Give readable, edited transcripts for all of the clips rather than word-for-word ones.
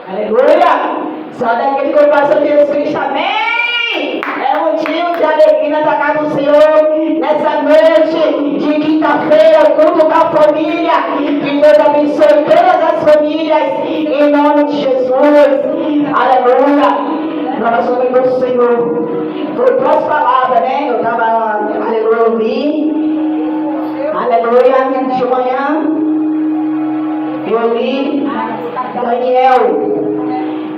Aleluia! Só daquele que coração de Jesus Cristo, amém! É motivo de alegria nessa casa do Senhor, nessa noite de quinta-feira, o culto da família. Que Deus abençoe todas as famílias, em nome de Jesus. Aleluia! Nós somos do Senhor. Foi duas palavras, né? Eu estava, aleluia, ouvi. Aleluia, de manhã. Eu li Daniel,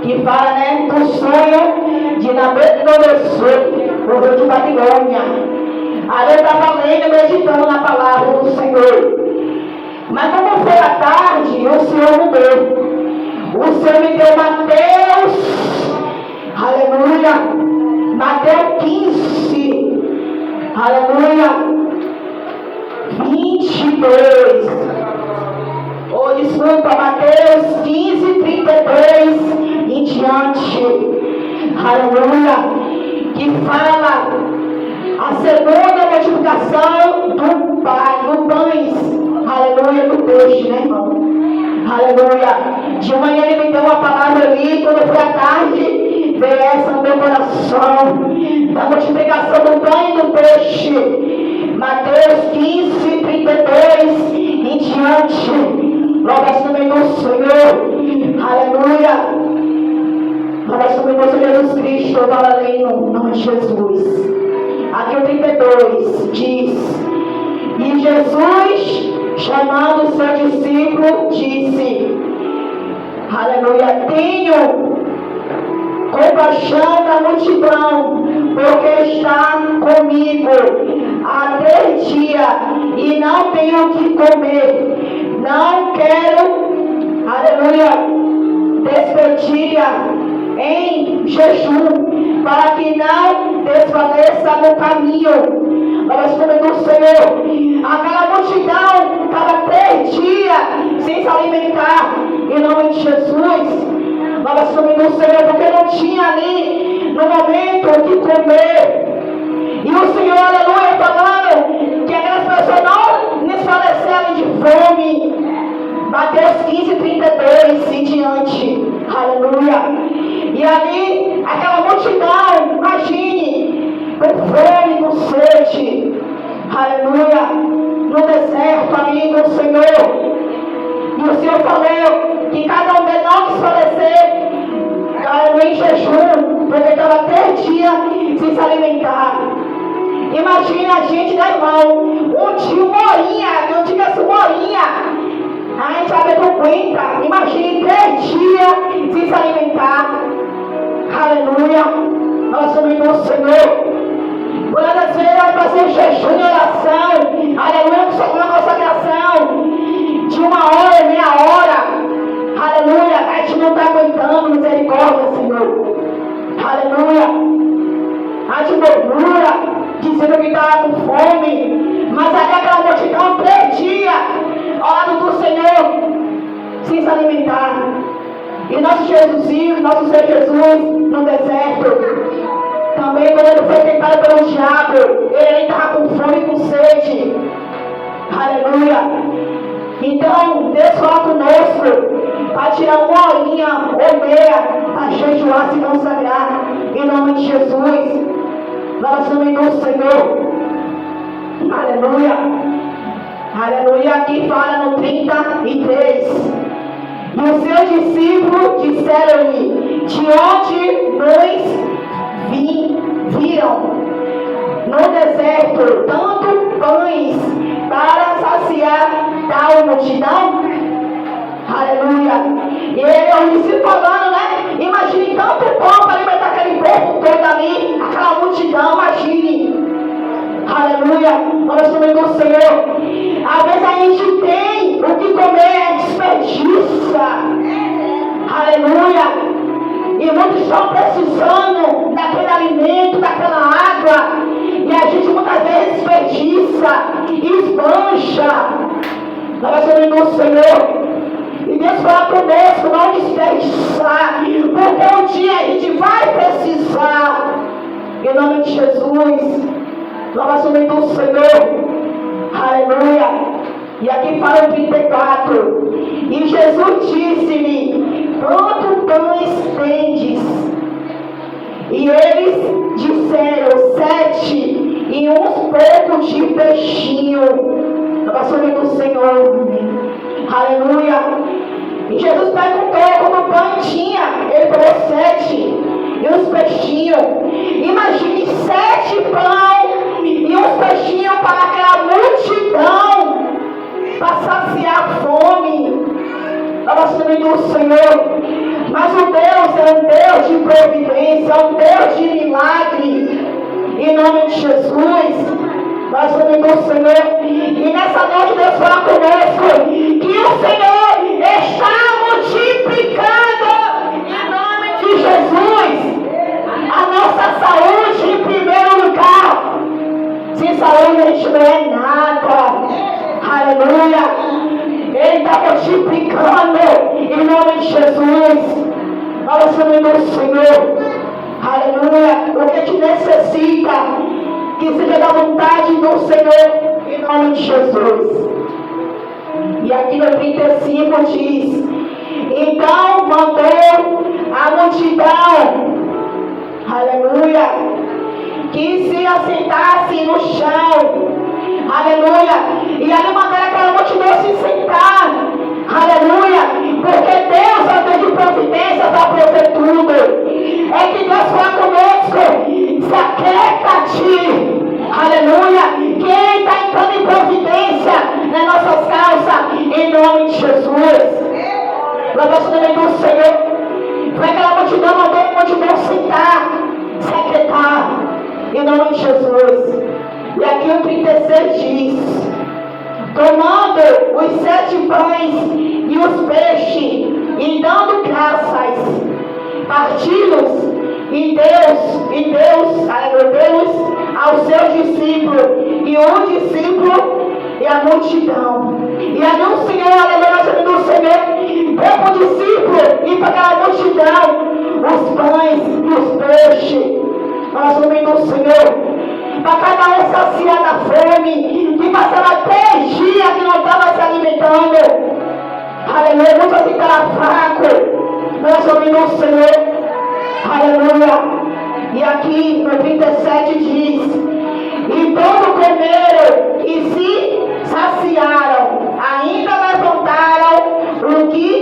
que fala, né, do sonho de Nabucodonosor, o rei de Babilônia. Aí eu estava lendo e meditando na palavra do Senhor. Mas como foi à tarde, o Senhor mudou. O Senhor me deu Mateus, aleluia, Mateus 15, aleluia, 22. Oh, desculpa, Mateus 15, 32 em diante, aleluia, que fala a segunda multiplicação do pães, aleluia, do peixe, né, irmão? Aleluia. De manhã ele me deu uma palavra ali, quando foi à tarde, veio essa no meu coração, da multiplicação do pão e do peixe. Mateus 15, 32 em diante. Louvado o nome do Senhor. Aleluia. Louvado o nome do Senhor Jesus Cristo. Eu falo ali no nome de Jesus. Aqui o 32 diz: E Jesus, chamando o seu discípulo, disse: aleluia, tenho compaixão da multidão, porque está comigo há 3 dias e não tenho o que comer. Não quero, aleluia, despedir em jejum, para que não desfaleça no caminho. Nós comemos do Senhor. Aquela multidão estava 3 dias sem se alimentar, em nome de Jesus. Nós comemos do Senhor, porque não tinha ali no momento o que comer. E o Senhor, aleluia, falando que aquelas pessoas não desfalecerem de fome. Mateus 15, 32 em diante. Aleluia. E ali, aquela multidão, imagine, com fome, com sede. Aleluia. No deserto, ali com o Senhor. E o Senhor falou que cada um deles não desfalecer, aleluia, em jejum, porque estava 3 dias sem se alimentar. Imagina a gente, né, irmão? Um dia, uma horinha, eu digo assim, uma horinha. A gente aguenta. Imagine 3 dias sem se alimentar. Aleluia. Nós somos do Senhor. Quantas vezes nós fazemos jejum e oração? Aleluia, uma consagração de 1 hora, meia hora. Aleluia. A gente não está aguentando, misericórdia, Senhor. Aleluia. A gente murmura, dizendo que está com fome, mas ali aquela multidão 3 dias ao lado do Senhor sem se alimentar. E nosso Jesus, nosso Senhor Jesus no deserto, também quando ele foi tentado pelo diabo, ele estava com fome e com sede. Aleluia. Então Deus fala conosco para tirar 1 horinha ou meia para jejuar, se consagrar em nome de Jesus. Nós somos do Senhor. Aleluia. Aleluia. Aqui fala no 33. E os seus discípulos disseram-lhe: de onde nos viram no deserto tanto pães para saciar tal multidão? Aleluia. E ele, os discípulos falando, né? Imagine tanto pão para alimentar aquele povo todo ali, aquela multidão, imagine. Aleluia. Nós somos do Senhor. Às vezes a gente tem o que comer, desperdiça. Aleluia. E muitos estão precisando daquele alimento, daquela água. E a gente muitas vezes desperdiça, esbanja. Nós somos do Senhor. E Deus fala conosco, não desperdiçar, porque um dia a gente vai precisar. Em nome de Jesus. Nós somos do Senhor. Aleluia. E aqui fala o 34. E Jesus disse-lhe: quanto de peixinho. Nós somos do Senhor. Aleluia. E Jesus perguntou como pão tinha. Ele falou 7. E os peixinhos. Imagine 7 pão e os peixinhos para aquela multidão. Para saciar a fome. Nós somos do Senhor. Mas o Deus é um Deus de providência, é um Deus de milagre. Em nome de Jesus, nós somos do Senhor. E nessa noite Deus fala conosco que o Senhor está multiplicando. Em nome de Jesus, a nossa saúde em primeiro lugar. Sem saúde a gente não é nada. Aleluia. Ele está multiplicando em nome de Jesus. Nós somos do Senhor. Aleluia. O que a gente necessita, que seja da vontade do Senhor em nome de Jesus. E aqui no 35 diz: então mandou a multidão, aleluia, que se assentasse no chão. Aleluia. E ali mandaram aquela multidão se sentar. Aleluia. Porque Deus é Deus de providência para prover tudo. É que Deus fala conosco. Se aquieta a ti. Aleluia. Que Ele está entrando em providência nas nossas causas. Em nome de Jesus. Louvado seja o nome do Senhor. Foi aquela multidão, mandou a multidão sentar. Se aquietar. Em nome de Jesus. E aqui o 36 diz: tomando os 7 pães e os peixes, e dando graças, partidos, e Deus aos seus discípulos, e um discípulo e a multidão. E ali o Senhor, aleluia, do Senhor, deu para o discípulo e para aquela multidão os pães e os peixes. Nós somos do Senhor. Para cada um saciar da fome, que passava 3 dias que não estava se alimentando. Aleluia, muitos assim estavam fracos. Nós somos do Senhor. Aleluia. E aqui no 37 diz: e todos comeram e se saciaram, ainda levantaram o que,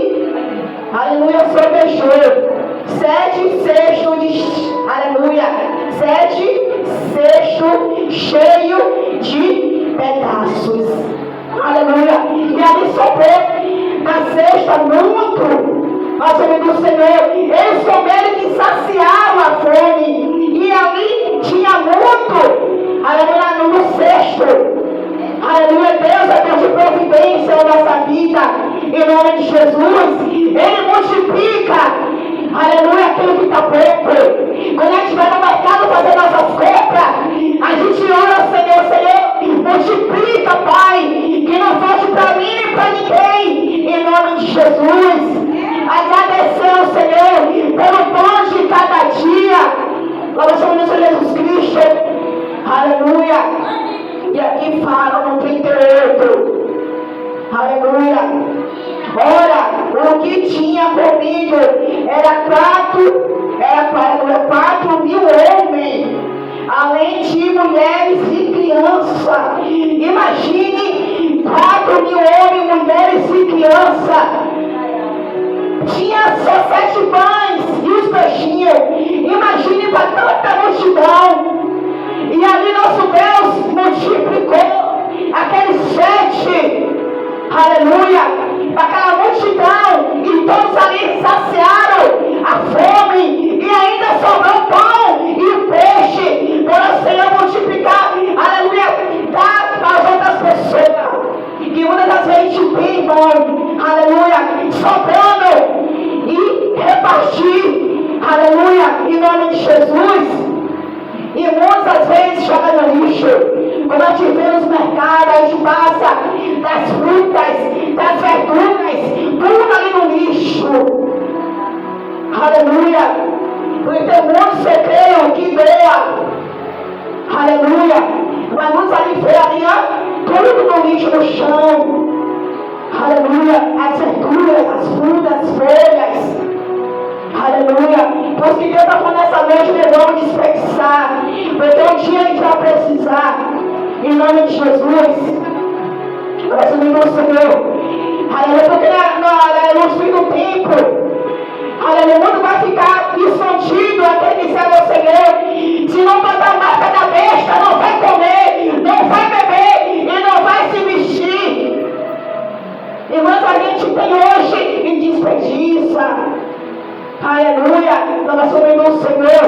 aleluia, sobejou. 7 cestos de, aleluia, 7 cestos cheios de pedaços. Aleluia. E ali sobrou na cesta muito. Nós somos do Senhor. Eles comeram que saciaram a fome. E ali tinha muito. Aleluia, no cesto. Aleluia, Deus é Deus de providência na nossa vida. Em nome de Jesus. Ele multiplica. Aleluia, aquilo que está pouco. Quando a gente vai no mercado fazer nossas compras, a gente ora, Senhor, multiplica, Pai, que não falte para mim nem para ninguém. Em nome de Jesus. Agradecer ao Senhor pelo pão de cada dia. Louvado seja o Senhor Jesus Cristo. Aleluia. E aqui fala no 38. Aleluia. Ora, o que tinha comido era 4 mil homens, além de mulheres e crianças. Imagine 4 mil homens, mulheres e crianças. Tinha só 7 pães e os peixinhos. Imagine para tanta multidão. E ali nosso Deus multiplicou aqueles 7. Aleluia. Aquela multidão, e todos ali saciaram a fome, e ainda sobrou pão e o peixe, para o Senhor multiplicar, aleluia, dar para as outras pessoas. E muitas das vezes a gente tem, irmão, aleluia, sobrando e repartir, aleluia, em nome de Jesus. E muitas vezes joga no lixo. Quando a gente vê nos mercados, a gente passa das frutas, das verduras, tudo ali no lixo. Aleluia. Porque tem muitos secreiros que doa. Aleluia. Mas muitos ali vê ali, ó, tudo no lixo no chão. Aleluia. As verduras, as frutas, as folhas. Aleluia. Pois que Deus está falando nessa noite, nós vamos desperdiçar. Porque um dia a gente vai precisar. Em nome Aleluia. Nós vamos subir no Senhor.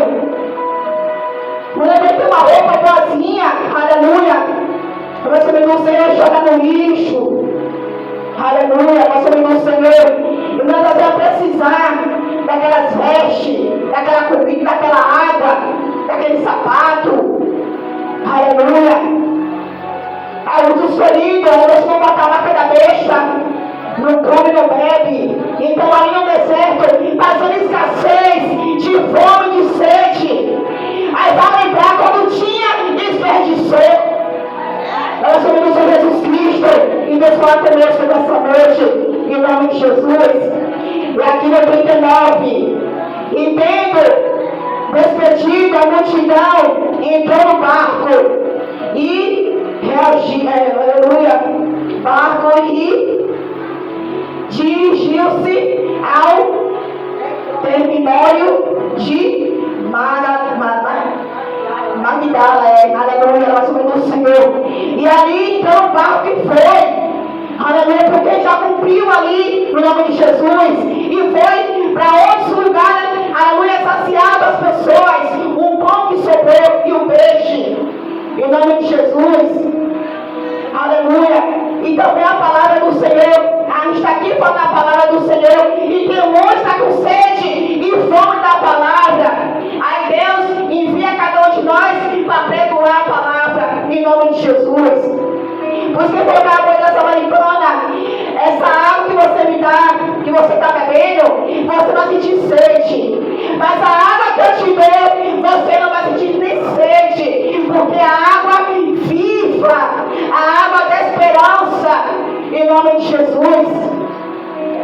Quando a gente tem uma roupa boazinha, aleluia, nós subir no Senhor e jogar no lixo. Aleluia. Nós subir no Senhor. E nós vamos precisar daquelas vestes, daquela comida, daquela água, daquele sapato. Aleluia. Alguns feridos, eles vão botar lá pela besta, não come, não bebe. Então ali no deserto, passando escassez, de fome, de sede. Aí vai lembrar quando tinha, desperdiçou. Nós somos o Senhor Jesus Cristo, e Deus fala conosco nessa noite, em nome de Jesus. E aqui no 39, entendo, despedido a multidão, entrou no barco e reagiu, aleluia, barco e dirigiu-se ao terminório de Magdala, aleluia, nós somos do Senhor. E ali então o barco que foi, aleluia, porque já cumpriu ali no nome de Jesus e foi para outros lugares, aleluia, saciado as pessoas, um pão que sobrou e um peixe, em nome de Jesus, aleluia. E também a palavra do Senhor, a gente está aqui falando a palavra do Senhor e tem um monte está com sede e fome da palavra. Aí Deus envia cada um de nós para pregoar a palavra em nome de Jesus. Por isso que eu vou dar a coisa samaritana, essa água que você me dá, que você está bebendo, você vai sentir sede. Mas a água que eu te dou, você não vai sentir nem sede, porque a água viva, a água da esperança, em nome de Jesus.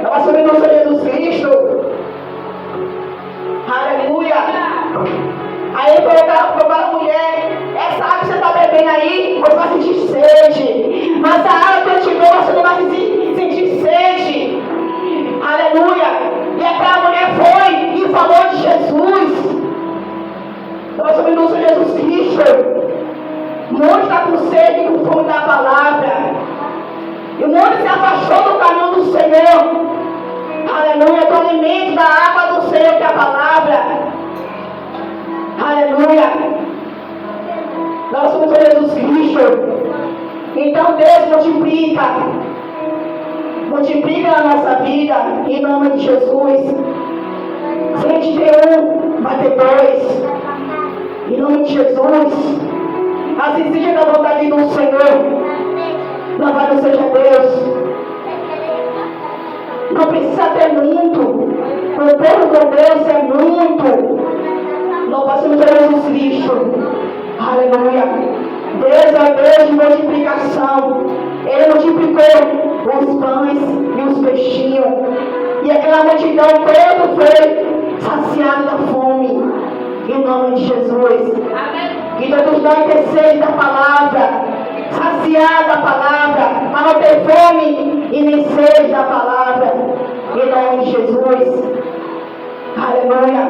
Nós subimos o Senhor Jesus Cristo. Aleluia. Aí ele falou para a mulher: essa água que você está bebendo aí, você vai sentir sede. Mas a água que eu te dou, você não vai sentir sede. Aleluia. E aquela mulher foi e falou de Jesus. Nós subimos o Senhor Jesus Cristo. O mundo está com sede e com fome da palavra. E o mundo se afastou do caminho do Senhor. Aleluia. Do alimento da água do Senhor, que é a palavra. Aleluia. Nós somos Jesus Cristo. Então Deus multiplica. Multiplica na nossa vida, em nome de Jesus. Se a gente ter um, vai ter dois. Em nome de Jesus. Assim seja da vontade do Senhor. Louvado seja Deus. Não precisa ter muito. O povo com Deus é muito. Louvado seja Jesus Cristo. Aleluia. Deus é Deus de multiplicação. Ele multiplicou os pães e os peixinhos. E aquela multidão toda foi saciada da fome. Em nome de Jesus. Que todos nós terceiros da palavra, saciada a palavra, mas não ter fome e nem sede da palavra. Em nome de Jesus. Aleluia.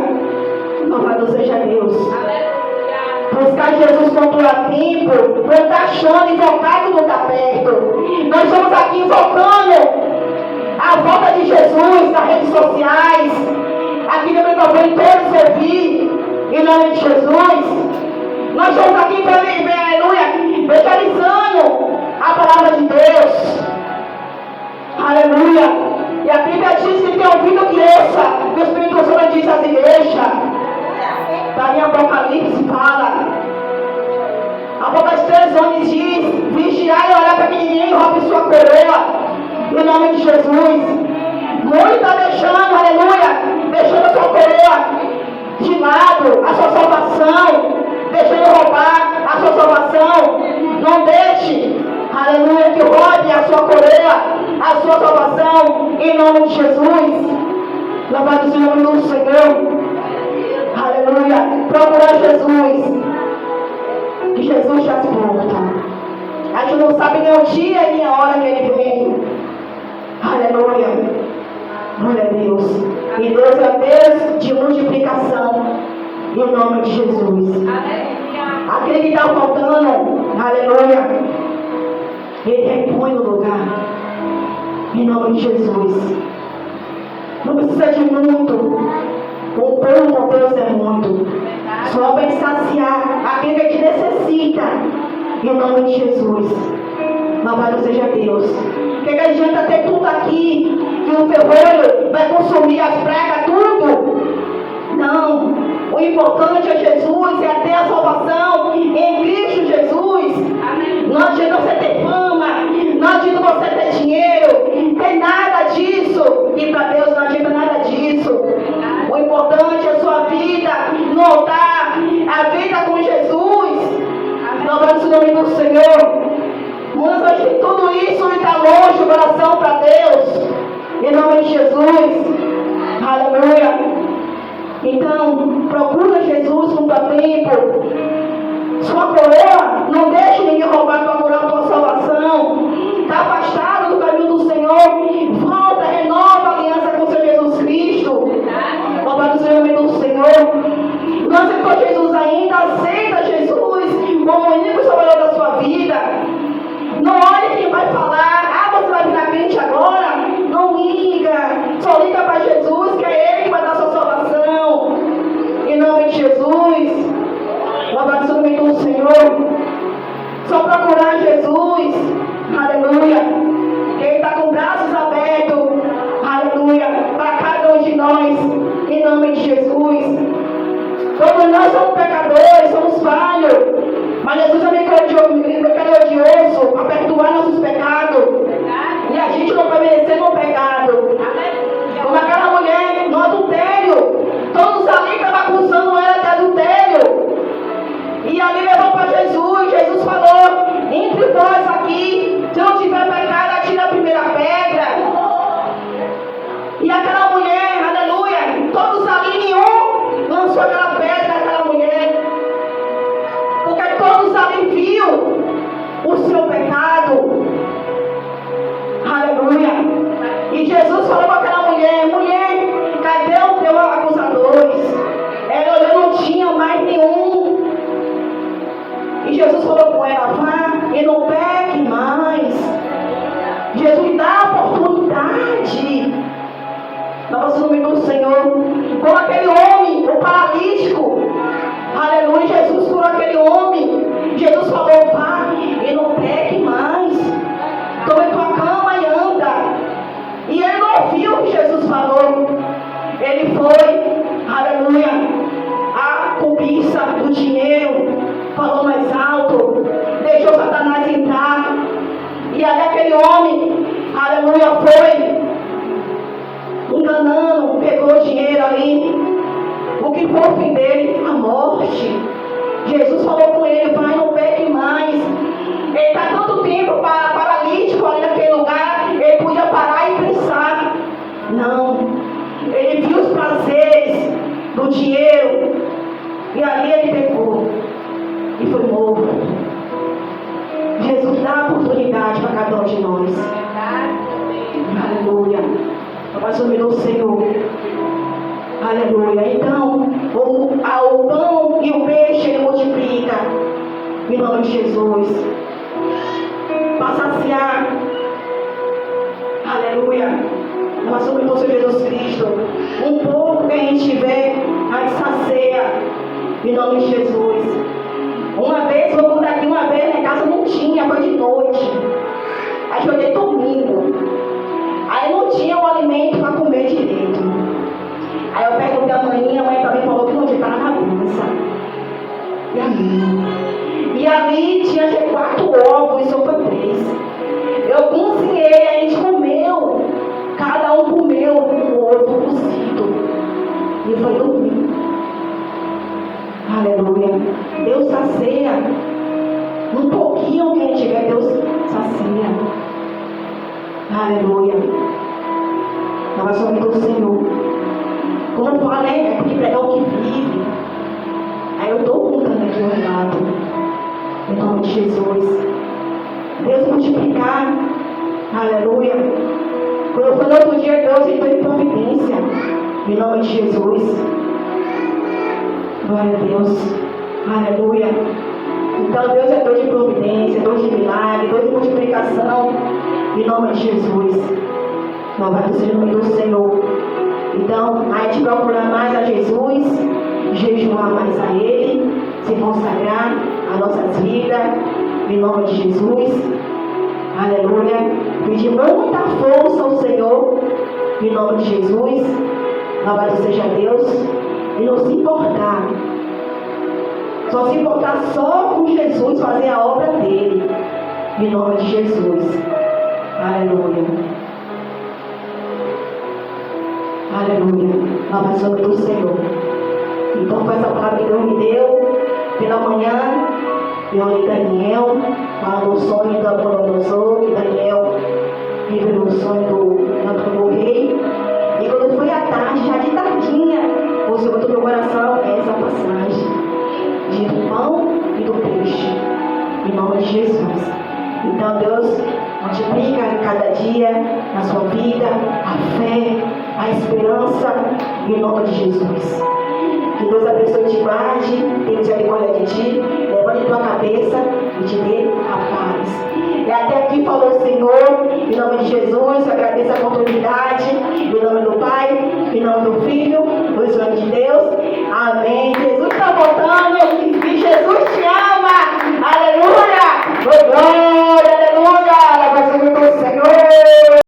Louvado seja Deus. Buscar Jesus quando há tempo, não está achando, invocar quando está perto. Nós estamos aqui invocando a volta de Jesus nas redes sociais, aqui no microfone todos ouvir, em nome de Jesus. Nós estamos aqui, aleluia, evangelizando a palavra de Deus. Aleluia. E a Bíblia diz que tem ouvido que ouça, que o Espírito Santo diz às igrejas. Daí Apocalipse fala. Apocalipse 3:11 diz: vigiar e orar para que ninguém roube sua coroa. Em nome de Jesus. Muito está deixando, aleluia, deixando a sua coroa de lado, a sua salvação, deixando roubar a sua salvação. Não deixe, aleluia, que roube a sua coroa, a sua salvação, em nome de Jesus. Louvado seja o nome do Senhor. Aleluia. Procurar Jesus. Que Jesus está às portas. A gente não sabe nem o dia e nem a hora que ele vem. Aleluia. Glória a Deus. E Deus é Deus de multiplicação. Em nome de Jesus. Aquele que está faltando, aleluia, ele repõe no lugar. Em nome de Jesus. Não precisa de muito. O pão de Deus é muito. Só vai saciar aquele que necessita. Em nome de Jesus. Louvado seja Deus. O que adianta ter tudo aqui, que o ferrolho vai consumir as pregas, tudo? Não. O importante é Jesus, é ter a salvação em Cristo Jesus. Amém. Não adianta você ter fama, não adianta você ter dinheiro, tem nada disso. E para Deus não adianta nada disso. O importante é a sua vida no altar, a vida com Jesus. Louvado o nome do Senhor. Muitas vezes tudo isso está longe o coração para Deus. Em nome de Jesus. Aleluia. Então, procura Jesus com o teu tempo. Sua coroa, não deixe ninguém roubar tua coroa, tua salvação. Está afastado do caminho do Senhor. Volta, renova a aliança com o Senhor Jesus Cristo. Louvado seja o nome do Senhor. Não aceitou Jesus ainda? Aceita Jesus como o único salvador da sua vida. Não olhe quem vai falar. Você vai virar crente agora? Não liga. Só liga para Jesus, que é Ele que vai dar a sua salvação. Em nome de Jesus. Louvado seja o nome do Senhor. Só procurar Jesus. Aleluia. Que Ele está com braços abertos. Aleluia. Para cada um de nós. Em nome de Jesus. Todos nós somos pecadores, somos falhos. Mas Jesus é misericordioso para perdoar nossos pecados. E a gente não vai merecer no pecado. Como aquela mulher no adultério. Todos ali estavam acusando ela de adultério. E ali levou para Jesus. Jesus falou: entre vós aqui, se não tiver pecado, atira a primeira pedra. E aquela mulher, aleluia, todos ali, nenhum lançou aquela pedra naquela mulher. Porque todos ali viu o seu pecado. Aleluia. E Jesus falou para aquela mulher: mulher, cadê os teus acusadores? Ela olhou, não tinha mais nenhum. E Jesus falou com ela: vá e não peque mais. Jesus dá a oportunidade. Nosso nome do Senhor. Como aquele homem, o paralítico. Aleluia. Jesus curou aquele homem. Jesus falou: vá e não peque mais. Tome tua cama e anda. E ele não ouviu o que Jesus falou. Ele foi, aleluia, a cobiça do dinheiro. Falou mais alto. Deixou Satanás entrar. E ali aquele homem, aleluia, foi enganando, pegou dinheiro ali. O que foi o fim dele? A morte. Jesus falou com ele: vai, não peque mais. Ele está tanto tempo paralítico ali naquele lugar, ele podia parar e pensar. Não. Ele viu os prazeres do dinheiro. E ali ele pegou e foi morto. Jesus dá oportunidade para cada um de nós. Aleluia. Mas o meu Senhor. Aleluia. Então, o pão e o peixe ele multiplica. Em nome de Jesus. Para saciar. Aleluia. Nós somos o Senhor Jesus Cristo. Um pouco que a gente tiver, a gente sacia. Em nome de Jesus. Uma vez, vou contar aqui, uma vez na casa não tinha, foi de noite. Aí foi de domingo. Aí não tinha o alimento para comer direito. Aí eu perguntei a mãe também falou que não tinha na bagunça. E ali tinha 4 ovos e sopa 3. Eu cozinhei, a gente comeu. Cada um comeu um ovo cozido. E foi dormir. Aleluia. Deus sacia. Um pouquinho que a gente tiver, Deus sacia. Aleluia. Nós somos do Senhor. Como eu falei, é porque pregar o que vive. Aí eu estou contando aqui o relato. Em nome de Jesus. Deus multiplicar. Aleluia. Quando eu fui no outro dia, Deus entrou em providência. Em nome de Jesus. Glória a Deus. Aleluia. Então Deus é Deus de providência, Deus de milagre, Deus de multiplicação. Em nome de Jesus. Louvado seja o nome do Senhor. Então, a gente procurar mais a Jesus, jejuar mais a Ele, se consagrar a nossas vidas, em nome de Jesus. Aleluia. Pedir muita força ao Senhor, em nome de Jesus. Louvado seja Deus. E não se importar. Só se importar só com Jesus, fazer a obra dele, em nome de Jesus. Aleluia. Aleluia. Louvado seja o Senhor. Então foi essa palavra que Deus me deu pela manhã. Eu olhei Daniel, falou o sonho do Nabucodonosor, que Daniel viveu o sonho do rei. E quando foi à tarde, já de tardinha, o Senhor botou no meu coração essa passagem de pão e do peixe, em nome de Jesus. Então Deus multiplica cada dia na sua vida a fé, a esperança, em nome de Jesus. Que Deus abençoe, te guarde, tenha misericórdia de ti, levante tua cabeça e te dê a paz. E até aqui falou o Senhor, em nome de Jesus, eu agradeço a oportunidade, em nome do Pai, em nome do Filho, no Espírito de Deus. Amém. Jesus está voltando e Jesus te ama. Aleluia. Glória, aleluia. Louvado seja o Senhor.